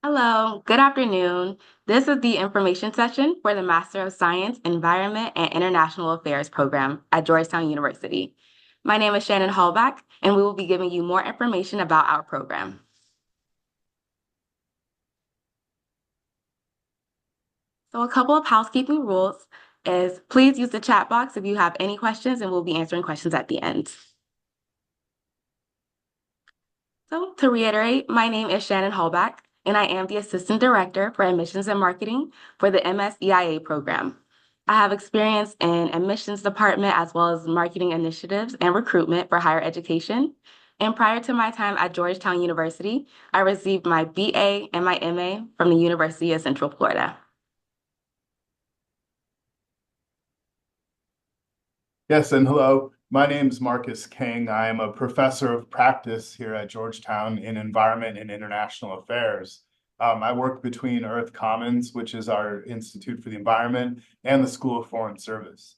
Hello, good afternoon. This is the information session for the Master of Science, Environment, and International Affairs program at Georgetown University. My name is Shannon Hallback, and we will be giving you more information about our program. So a couple of housekeeping rules is please use the chat box if you have any questions, and we'll be answering questions at the end. So to reiterate, my name is Shannon Hallback, and I am the Assistant Director for Admissions and Marketing for the MS EIA program. I have experience in admissions department as well as marketing initiatives and recruitment for higher education. And prior to my time at Georgetown University, I received my BA and my MA from the University of Central Florida. Yes, and hello. My name is Marcus King. I am a professor of practice here at Georgetown in Environment and International Affairs. I work between Earth Commons, which is our Institute for the Environment, and the School of Foreign Service.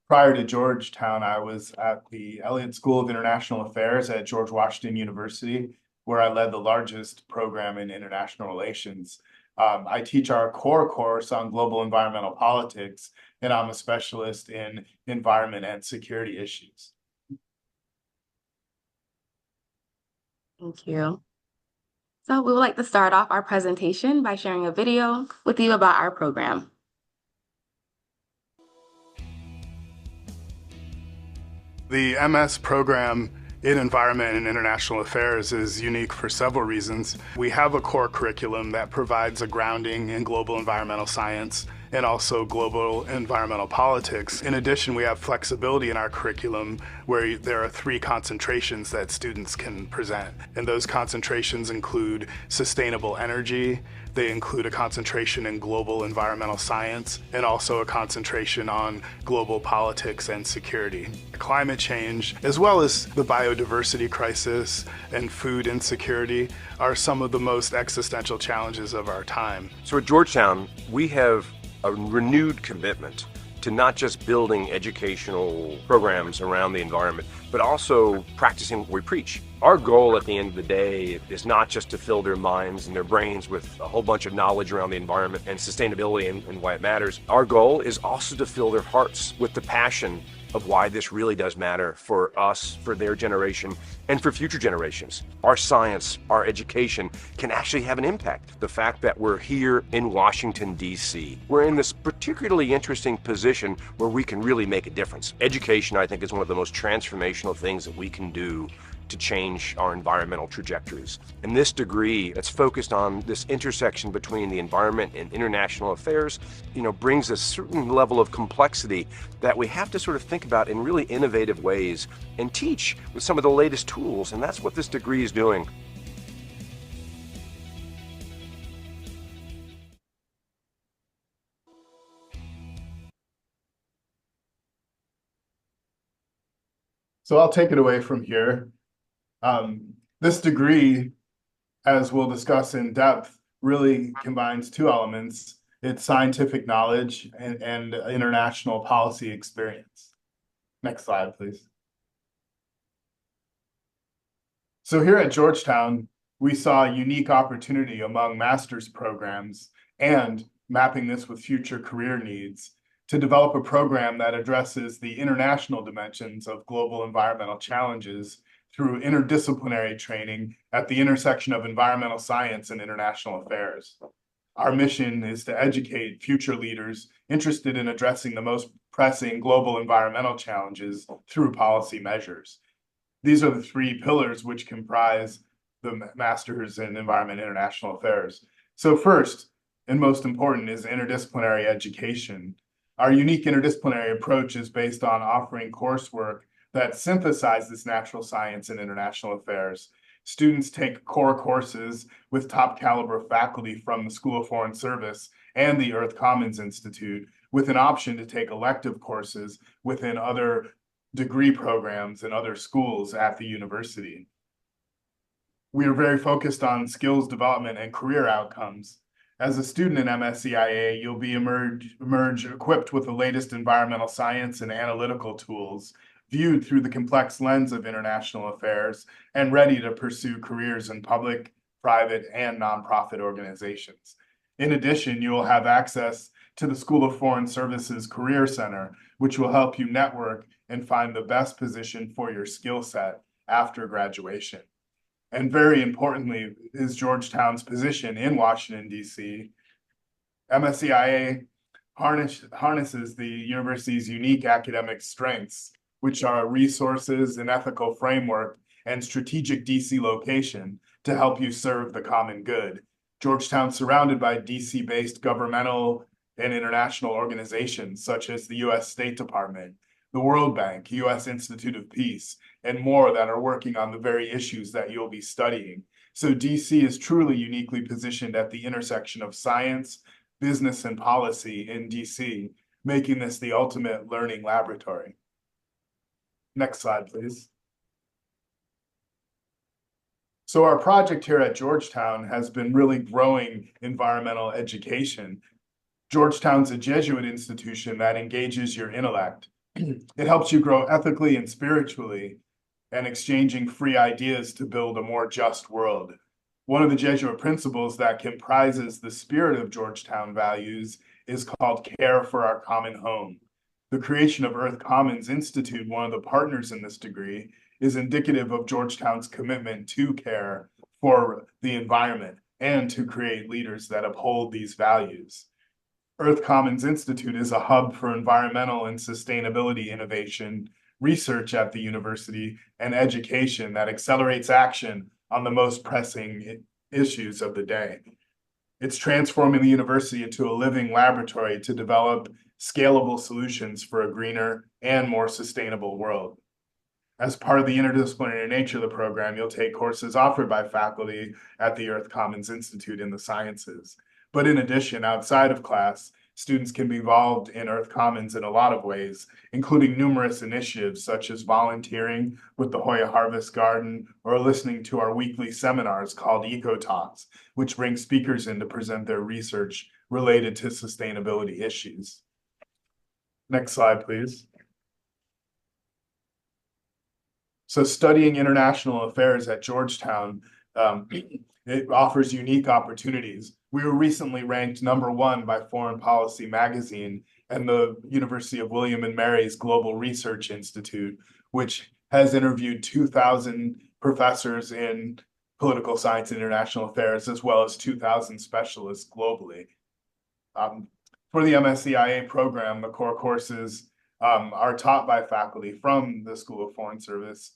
Prior to Georgetown, I was at the Elliott School of International Affairs at George Washington University, where I led the largest program in international relations. I teach our core course on global environmental politics, and I'm a specialist in environment and security issues. Thank you. So we would like to start off our presentation by sharing a video with you about our program. The MS program in Environment and International Affairs is unique for several reasons. We have a core curriculum that provides a grounding in global environmental science and also global environmental politics. In addition, we have flexibility in our curriculum where there are 3 concentrations that students can present. And those concentrations include sustainable energy, they include a concentration in global environmental science, and also a concentration on global politics and security. Climate change, as well as the biodiversity crisis and food insecurity, are some of the most existential challenges of our time. So at Georgetown, we have a renewed commitment to not just building educational programs around the environment, but also practicing what we preach. Our goal at the end of the day is not just to fill their minds and their brains with a whole bunch of knowledge around the environment and sustainability and why it matters. Our goal is also to fill their hearts with the passion of why this really does matter for us, for their generation, and for future generations. Our science, our education can actually have an impact. The fact that we're here in Washington, D.C., we're in this particularly interesting position where we can really make a difference. Education, I think, is one of the most transformational things that we can do to change our environmental trajectories. And this degree that's focused on this intersection between the environment and international affairs, brings a certain level of complexity that we have to sort of think about in really innovative ways and teach with some of the latest tools. And that's what this degree is doing. So I'll take it away from here. This degree, as we'll discuss in depth, really combines 2 elements. It's scientific knowledge and international policy experience. Next slide, please. So here at Georgetown, we saw a unique opportunity among master's programs and mapping this with future career needs to develop a program that addresses the international dimensions of global environmental challenges through interdisciplinary training at the intersection of environmental science and international affairs. Our mission is to educate future leaders interested in addressing the most pressing global environmental challenges through policy measures. These are the 3 pillars which comprise the Masters in Environment and International Affairs. So first, and most important, is interdisciplinary education. Our unique interdisciplinary approach is based on offering coursework that synthesizes natural science and international affairs. Students take core courses with top caliber faculty from the School of Foreign Service and the Earth Commons Institute, with an option to take elective courses within other degree programs and other schools at the university. We are very focused on skills development and career outcomes. As a student in MSEIA, you'll be emerge equipped with the latest environmental science and analytical tools, viewed through the complex lens of international affairs, and ready to pursue careers in public, private, and nonprofit organizations. In addition, you will have access to the School of Foreign Services Career Center, which will help you network and find the best position for your skill set after graduation. And very importantly is Georgetown's position in Washington, D.C. MSCIA harnesses the university's unique academic strengths, which are resources, an ethical framework, and strategic DC location to help you serve the common good. Georgetown's surrounded by DC-based governmental and international organizations such as the U.S. State Department, the World Bank, U.S. Institute of Peace, and more that are working on the very issues that you'll be studying. So DC is truly uniquely positioned at the intersection of science, business, and policy in DC, making this the ultimate learning laboratory. Next slide, please. So our project here at Georgetown has been really growing environmental education. Georgetown's a Jesuit institution that engages your intellect. It helps you grow ethically and spiritually, and exchanging free ideas to build a more just world. One of the Jesuit principles that comprises the spirit of Georgetown values is called care for our common home. The creation of Earth Commons Institute, one of the partners in this degree, is indicative of Georgetown's commitment to care for the environment and to create leaders that uphold these values. Earth Commons Institute is a hub for environmental and sustainability innovation, research at the university, and education that accelerates action on the most pressing issues of the day. It's transforming the university into a living laboratory to develop scalable solutions for a greener and more sustainable world. As part of the interdisciplinary nature of the program, you'll take courses offered by faculty at the Earth Commons Institute in the sciences. But in addition, outside of class, students can be involved in Earth Commons in a lot of ways, including numerous initiatives such as volunteering with the Hoya Harvest Garden or listening to our weekly seminars called Eco Talks, which bring speakers in to present their research related to sustainability issues. Next slide, please. So studying international affairs at Georgetown, it offers unique opportunities. We were recently ranked #1 by Foreign Policy magazine and the University of William and Mary's Global Research Institute, which has interviewed 2,000 professors in political science and international affairs, as well as 2,000 specialists globally. For the MSCIA program, the core courses are taught by faculty from the School of Foreign Service,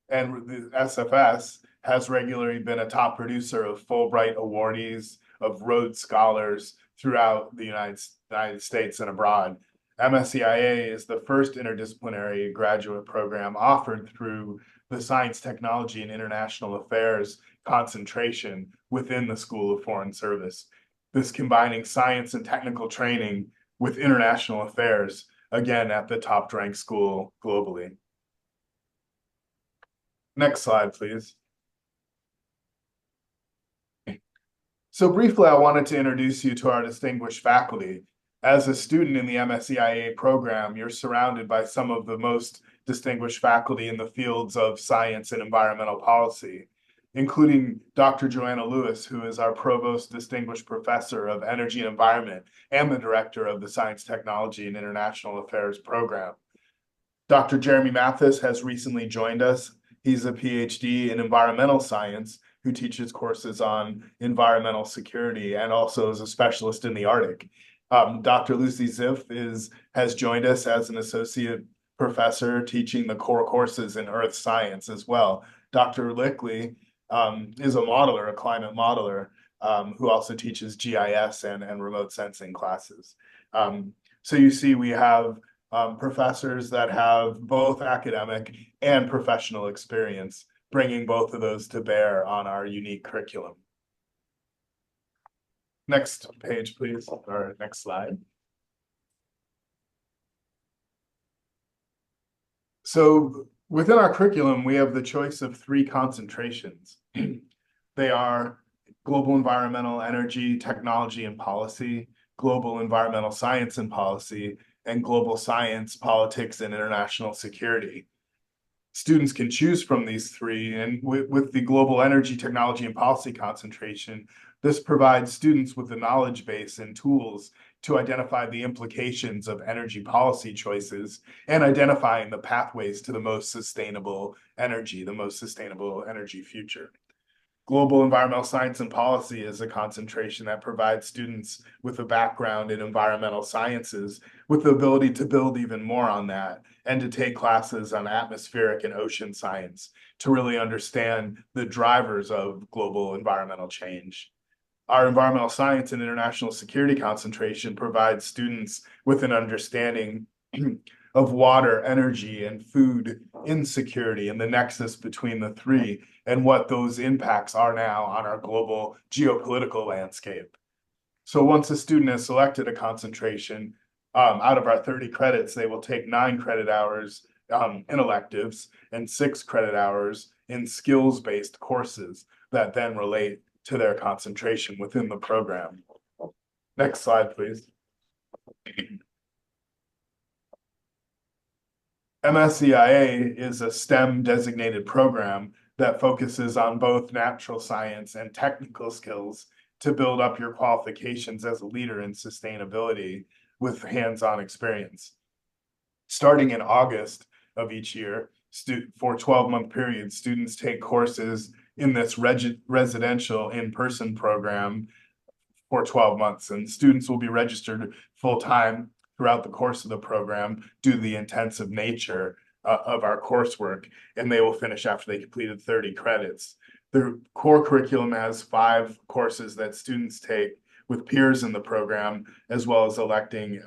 and the SFS has regularly been a top producer of Fulbright awardees, of Rhodes Scholars throughout the United States and abroad. MSCIA is the first interdisciplinary graduate program offered through the Science, Technology, and International Affairs concentration within the School of Foreign Service. This combining science and technical training with international affairs, again, at the top-ranked school globally. Next slide, please. So briefly, I wanted to introduce you to our distinguished faculty. As a student in the MSCIA program, you're surrounded by some of the most distinguished faculty in the fields of science and environmental policy, including Dr. Joanna Lewis, who is our Provost Distinguished Professor of Energy and Environment and the Director of the Science, Technology, and International Affairs program. Dr. Jeremy Mathis has recently joined us. He's a PhD in environmental science who teaches courses on environmental security and also is a specialist in the Arctic. Dr. Lucy Ziff has joined us as an associate professor teaching the core courses in earth science as well. Dr. Lickley is a modeler, a climate modeler, who also teaches GIS and remote sensing classes. So you see we have professors that have both academic and professional experience, bringing both of those to bear on our unique curriculum. Next page, please, or next slide. So within our curriculum, we have the choice of 3 concentrations. They are global environmental energy, technology, and policy, global environmental science and policy, and global science, politics, and international security. Students can choose from these three, and with the global energy, technology, and policy concentration, this provides students with the knowledge base and tools to identify the implications of energy policy choices and identifying the pathways to the most sustainable energy future. Global environmental science and policy is a concentration that provides students with a background in environmental sciences with the ability to build even more on that and to take classes on atmospheric and ocean science to really understand the drivers of global environmental change. Our environmental science and international security concentration provides students with an understanding of water, energy, and food insecurity and the nexus between the three and what those impacts are now on our global geopolitical landscape. So once a student has selected a concentration, out of our 30 credits, they will take 9 credit hours in electives and 6 credit hours in skills-based courses that then relate to their concentration within the program. Next slide, please. MSEIA is a STEM designated program that focuses on both natural science and technical skills to build up your qualifications as a leader in sustainability with hands-on experience. Starting in August of each year, for 12-month periods, students take courses in this residential in-person program for 12 months, and students will be registered full-time throughout the course of the program due to the intensive nature of our coursework, and they will finish after they completed 30 credits. The core curriculum has 5 courses that students take with peers in the program, as well as electing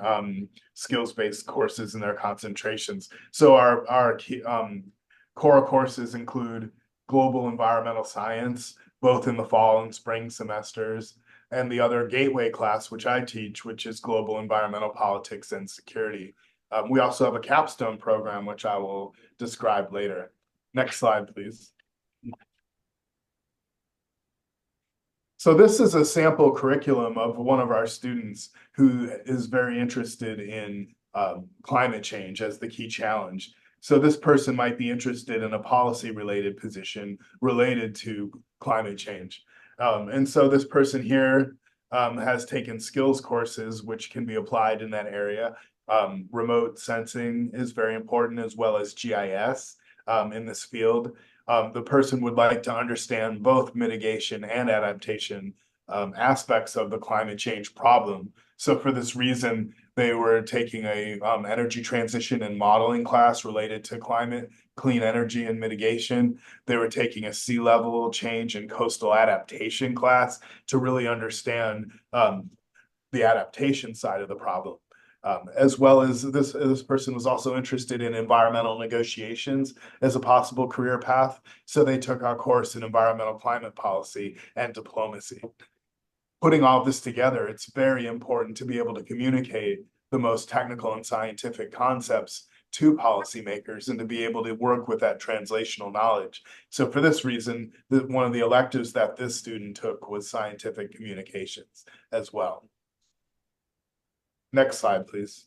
skills-based courses in their concentrations. So our key, core courses include global environmental science, both in the fall and spring semesters, and the other gateway class, which I teach, which is global environmental politics and security. We also have a capstone program, which I will describe later. Next slide, please. So this is a sample curriculum of one of our students who is very interested in climate change as the key challenge. So this person might be interested in a policy-related position related to climate change. And so this person here has taken skills courses which can be applied in that area. Remote sensing is very important, as well as GIS in this field. The person would like to understand both mitigation and adaptation aspects of the climate change problem. So for this reason, they were taking a energy transition and modeling class related to climate, clean energy, and mitigation. They were taking a sea level change and coastal adaptation class to really understand the adaptation side of the problem. As well as this person was also interested in environmental negotiations as a possible career path. So they took our course in environmental climate policy and diplomacy. Putting all this together, it's very important to be able to communicate the most technical and scientific concepts to policymakers and to be able to work with that translational knowledge. So for this reason, one of the electives that this student took was scientific communications as well. Next slide, please.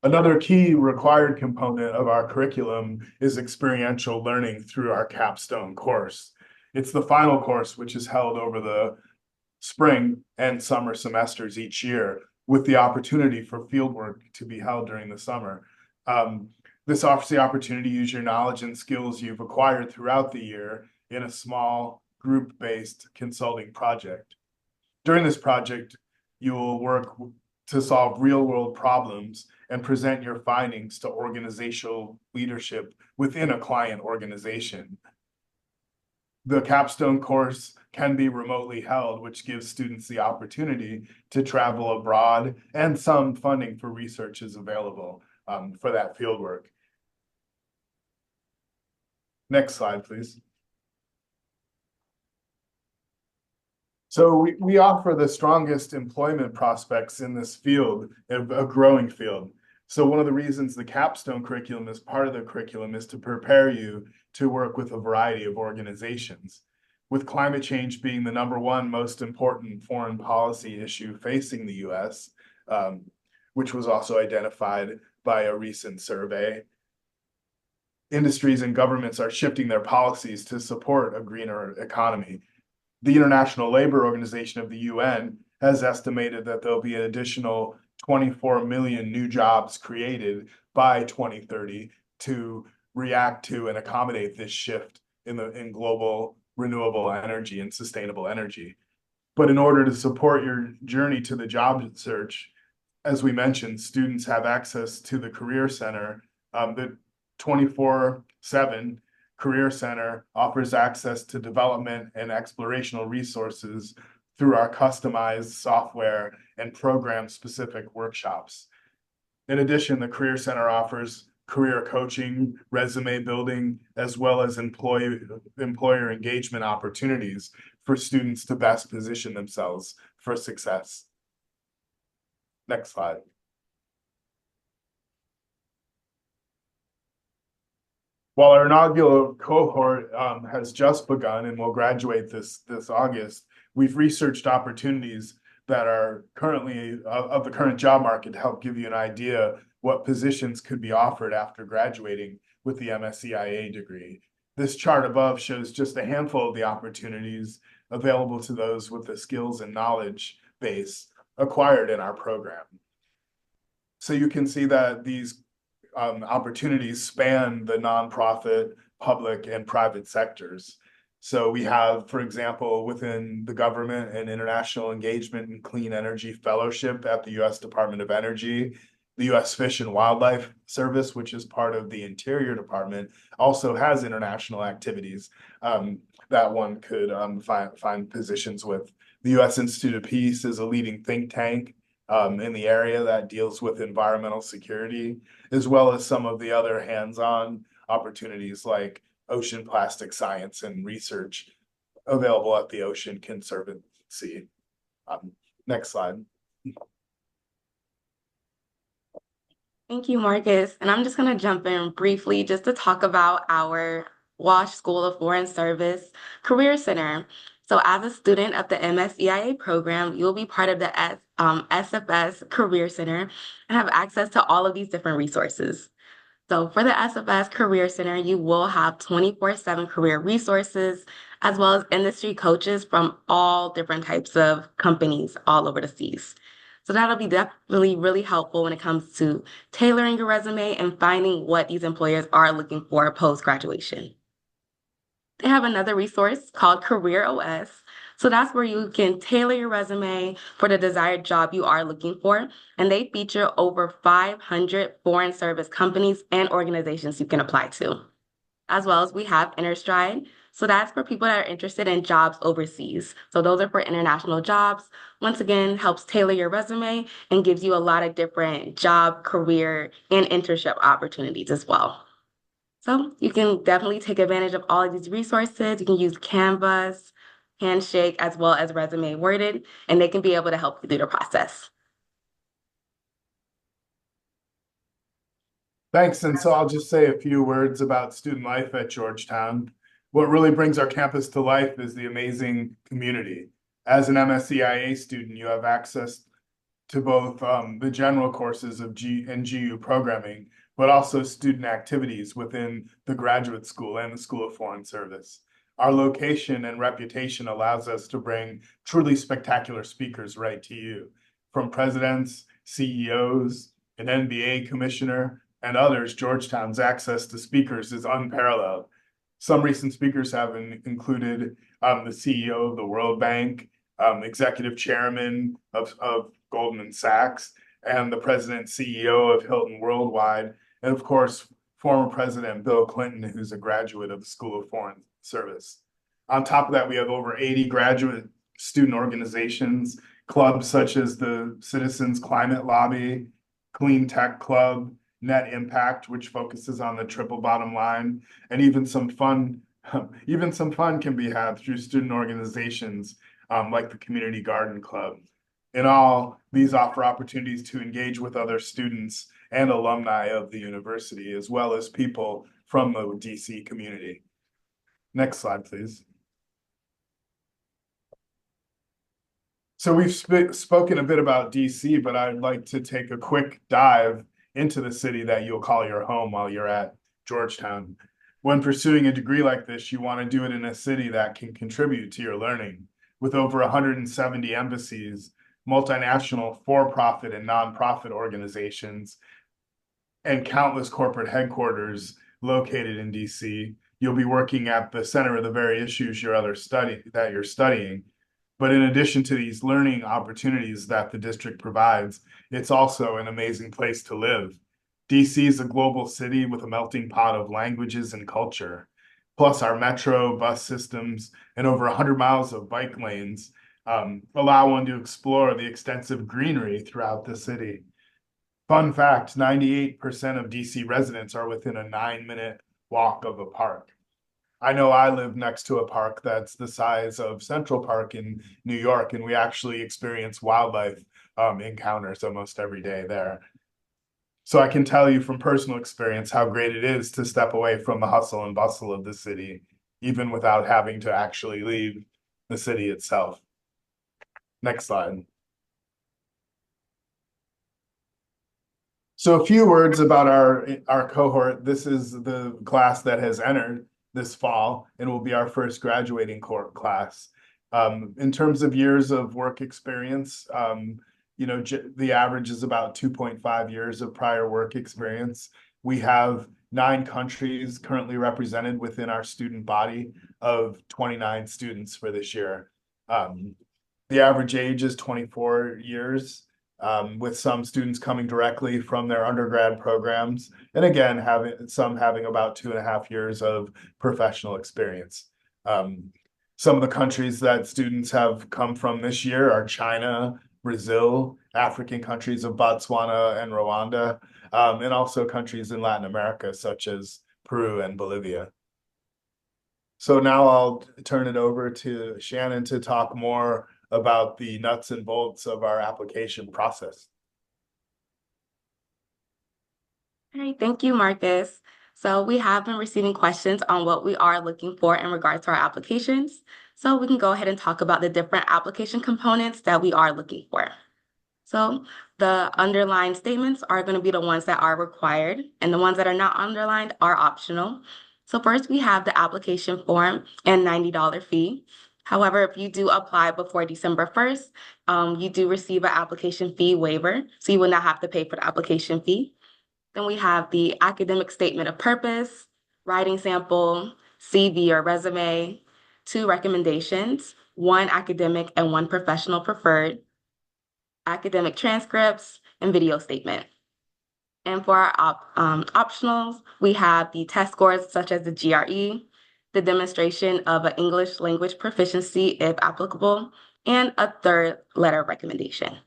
Another key required component of our curriculum is experiential learning through our capstone course. It's the final course, which is held over the spring and summer semesters each year, with the opportunity for fieldwork to be held during the summer. This offers the opportunity to use your knowledge and skills you've acquired throughout the year in a small group-based consulting project. During this project, you will work to solve real-world problems and present your findings to organizational leadership within a client organization. The capstone course can be remotely held, which gives students the opportunity to travel abroad, and some funding for research is available for that fieldwork. Next slide, please. So we offer the strongest employment prospects in this field, a growing field. So one of the reasons the capstone curriculum is part of the curriculum is to prepare you to work with a variety of organizations. With climate change being the #1 most important foreign policy issue facing the US, which was also identified by a recent survey, industries and governments are shifting their policies to support a greener economy. The International Labor Organization of the UN has estimated that there'll be an additional 24 million new jobs created by 2030 to react to and accommodate this shift in global renewable energy and sustainable energy. But in order to support your journey to the job search, as we mentioned, students have access to the Career Center. The 24/7 Career Center offers access to development and explorational resources through our customized software and program-specific workshops. In addition, the Career Center offers career coaching, resume building, as well as employer engagement opportunities for students to best position themselves for success. Next slide. While our inaugural cohort has just begun and will graduate this August, we've researched opportunities that are currently of the current job market to help give you an idea what positions could be offered after graduating with the MSEIA degree. This chart above shows just a handful of the opportunities available to those with the skills and knowledge base acquired in our program. So you can see that these opportunities span the nonprofit, public, and private sectors. So we have, for example, within the government, an international engagement in clean energy fellowship at the U.S. Department of Energy. The U.S. Fish and Wildlife Service, which is part of the Interior Department, also has international activities that one could find positions with. The U.S. Institute of Peace is a leading think tank in the area that deals with environmental security, as well as some of the other hands-on opportunities like ocean plastic science and research available at the Ocean Conservancy. Next slide. Thank you, Marcus. And I'm just going to jump in briefly just to talk about our Wash School of Foreign Service Career Center. So as a student of the MSEIA program, you'll be part of the SFS Career Center and have access to all of these different resources. So for the SFS Career Center, you will have 24/7 career resources, as well as industry coaches from all different types of companies all over the seas. So that'll be definitely really helpful when it comes to tailoring your resume and finding what these employers are looking for post-graduation. They have another resource called Career OS. So that's where you can tailor your resume for the desired job you are looking for. And they feature over 500 foreign service companies and organizations you can apply to. As well as we have InnerStride. So that's for people that are interested in jobs overseas. So those are for international jobs. Once again, helps tailor your resume and gives you a lot of different job, career, and internship opportunities as well. So you can definitely take advantage of all of these resources. You can use Canvas, Handshake, as well as Resume Worded, and they can be able to help you through the process. Thanks. And so I'll just say a few words about student life at Georgetown. What really brings our campus to life is the amazing community. As an MSEIA student, you have access to both the general courses of GU programming, but also student activities within the graduate school and the School of Foreign Service. Our location and reputation allows us to bring truly spectacular speakers right to you, from presidents, CEOs, an NBA commissioner, and others. Georgetown's access to speakers is unparalleled. Some recent speakers have included the CEO of the World Bank, executive chairman of Goldman Sachs, and the president and CEO of Hilton Worldwide, and of course, former President Bill Clinton, who's a graduate of the School of Foreign Service. On top of that, we have over 80 graduate student organizations, clubs such as the Citizens Climate Lobby, Clean Tech Club, Net Impact, which focuses on the triple bottom line, and even some fun can be had through student organizations like the Community Garden Club. In all, these offer opportunities to engage with other students and alumni of the university, as well as people from the DC community. Next slide, please. So we've spoken a bit about DC, but I'd like to take a quick dive into the city that you'll call your home while you're at Georgetown. When pursuing a degree like this, you want to do it in a city that can contribute to your learning. With over 170 embassies, multinational for-profit and nonprofit organizations, and countless corporate headquarters located in DC, you'll be working at the center of the very issues you're studying. But in addition to these learning opportunities that the district provides, it's also an amazing place to live. DC is a global city with a melting pot of languages and culture. Plus, our metro, bus systems, and over 100 miles of bike lanes allow one to explore the extensive greenery throughout the city. Fun fact, 98% of DC residents are within a 9-minute walk of a park. I know I live next to a park that's the size of Central Park in New York, and we actually experience wildlife encounters almost every day there. So I can tell you from personal experience how great it is to step away from the hustle and bustle of the city, even without having to actually leave the city itself. Next slide. So a few words about our cohort. This is the class that has entered this fall and will be our first graduating class. In terms of years of work experience, the average is about 2.5 years of prior work experience. We have 9 countries currently represented within our student body of 29 students for this year. The average age is 24 years. With some students coming directly from their undergrad programs, and again, having about 2.5 years of professional experience. Some of the countries that students have come from this year are China, Brazil, African countries of Botswana and Rwanda, and also countries in Latin America, such as Peru and Bolivia. So now I'll turn it over to Shannon to talk more about the nuts and bolts of our application process. All right, thank you, Marcus. So we have been receiving questions on what we are looking for in regards to our applications. So we can go ahead and talk about the different application components that we are looking for. So the underlined statements are going to be the ones that are required, and the ones that are not underlined are optional. So first we have the application form and $90 fee. However, if you do apply before December 1st, you do receive an application fee waiver, so you will not have to pay for the application fee. Then we have the academic statement of purpose, writing sample, CV or resume, 2 recommendations, 1 academic and 1 professional preferred, academic transcripts, and video statement. And for our optionals, we have the test scores such as the GRE, the demonstration of an English language proficiency if applicable, and a 3rd letter of recommendation.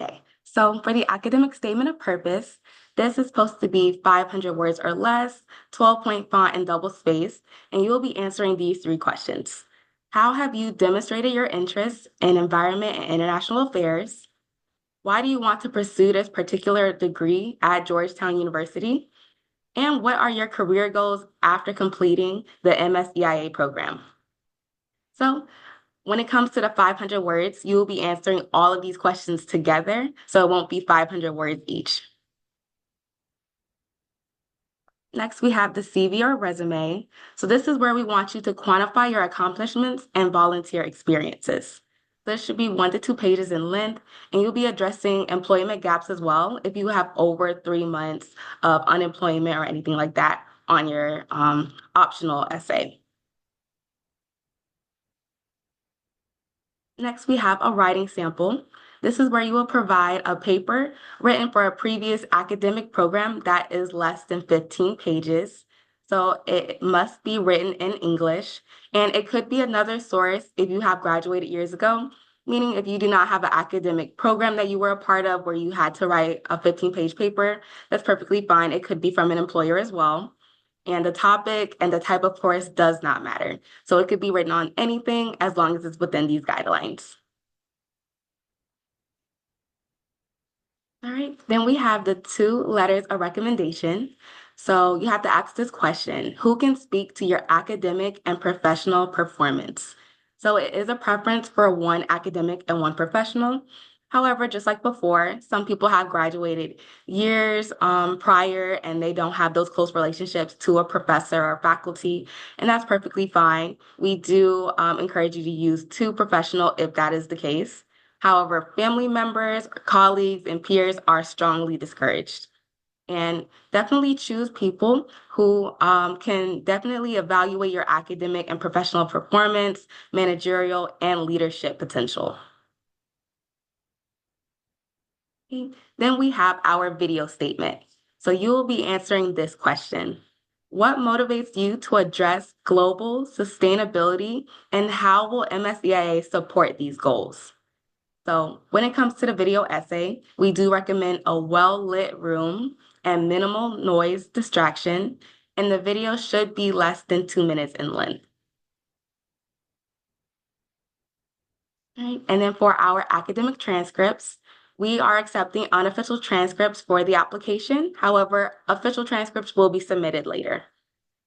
Okay, so for the academic statement of purpose, this is supposed to be 500 words or less, 12-point font and double space, and you will be answering these 3 questions. How have you demonstrated your interest in environment and international affairs? Why do you want to pursue this particular degree at Georgetown University? And what are your career goals after completing the MS-EIA program? So when it comes to the 500 words, you will be answering all of these questions together, so it won't be 500 words each. Next, we have the CV or resume. So this is where we want you to quantify your accomplishments and volunteer experiences. This should be 1 to 2 pages in length, and you'll be addressing employment gaps as well if you have over 3 months of unemployment or anything like that on your optional essay. Next, we have a writing sample. This is where you will provide a paper written for a previous academic program that is less than 15 pages. So it must be written in English, and it could be another source if you have graduated years ago, meaning if you do not have an academic program that you were a part of where you had to write a 15-page paper, that's perfectly fine. It could be from an employer as well. And the topic and the type of course does not matter. So it could be written on anything as long as it's within these guidelines. All right, then we have the 2 letters of recommendation. So you have to ask this question: who can speak to your academic and professional performance? So it is a preference for 1 academic and 1 professional. However, just like before, some people have graduated years prior and they don't have those close relationships to a professor or faculty, and that's perfectly fine. We do encourage you to use two professional if that is the case. However, family members, colleagues, and peers are strongly discouraged. And definitely choose people who can definitely evaluate your academic and professional performance, managerial, and leadership potential. Okay. Then we have our video statement. So you will be answering this question. What motivates you to address global sustainability, and how will MSEIA support these goals? So when it comes to the video essay, we do recommend a well-lit room and minimal noise distraction, and the video should be less than 2 minutes in length. Right. And then for our academic transcripts, we are accepting unofficial transcripts for the application. However, official transcripts will be submitted later.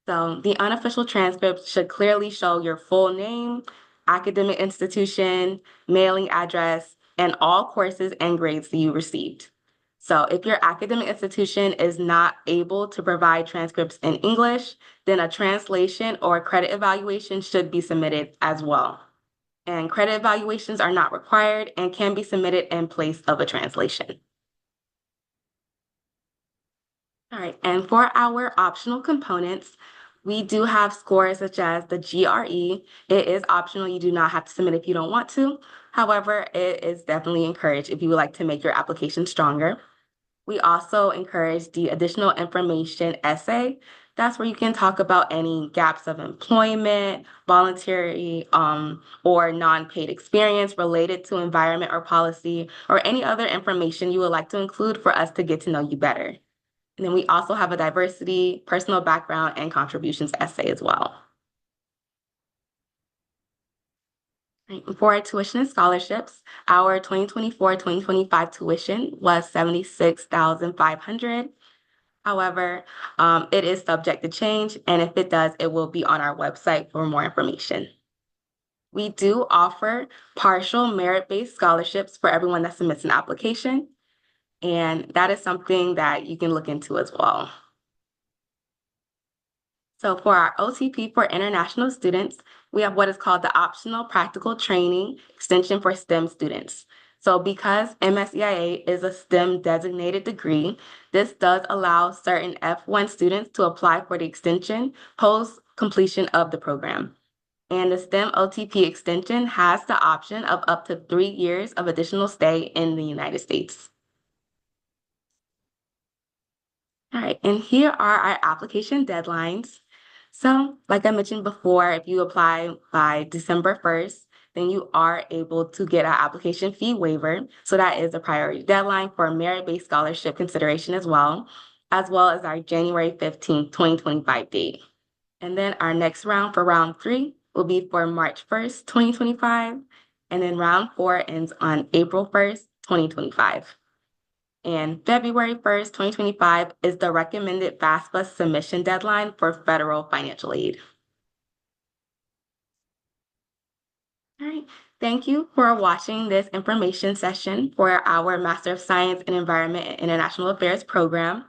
So the unofficial transcripts should clearly show your full name, academic institution, mailing address, and all courses and grades that you received. So if your academic institution is not able to provide transcripts in English, then a translation or credit evaluation should be submitted as well. And credit evaluations are not required and can be submitted in place of a translation. All right, and for our optional components, we do have scores such as the GRE. It is optional. You do not have to submit if you don't want to. However, it is definitely encouraged if you would like to make your application stronger. We also encourage the additional information essay. That's where you can talk about any gaps of employment, voluntary or non-paid experience related to environment or policy, or any other information you would like to include for us to get to know you better. And then we also have a diversity, personal background, and contributions essay as well. Right. For our tuition and scholarships, our 2024-2025 tuition was $76,500. However, it is subject to change, and if it does, it will be on our website for more information. We do offer partial merit-based scholarships for everyone that submits an application, and that is something that you can look into as well. So for our OTP for international students, we have what is called the Optional Practical Training Extension for STEM students. So because MSEIA is a STEM designated degree, this does allow certain F1 students to apply for the extension post completion of the program. And the STEM OTP extension has the option of up to 3 years of additional stay in the United States. All right, and here are our application deadlines. So, like I mentioned before, if you apply by December 1st, then you are able to get our application fee waiver. So that is a priority deadline for a merit-based scholarship consideration as well as our January 15th, 2025 date. And then our next round for round 3 will be for March 1st, 2025. And then round 4 ends on April 1st, 2025. And February 1st, 2025 is the recommended FAFSA submission deadline for federal financial aid. All right, thank you for watching this information session for our Master of Science in Environment and International Affairs program.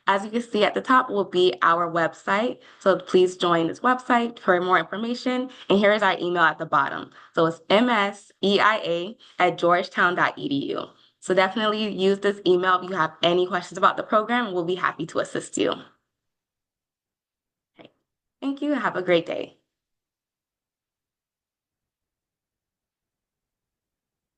As you can see at the top will be our website. So please join this website for more information. And here is our email at the bottom. So it's mseia@georgetown.edu. So definitely use this email if you have any questions about the program. We'll be happy to assist you. Okay. Thank you. Have a great day.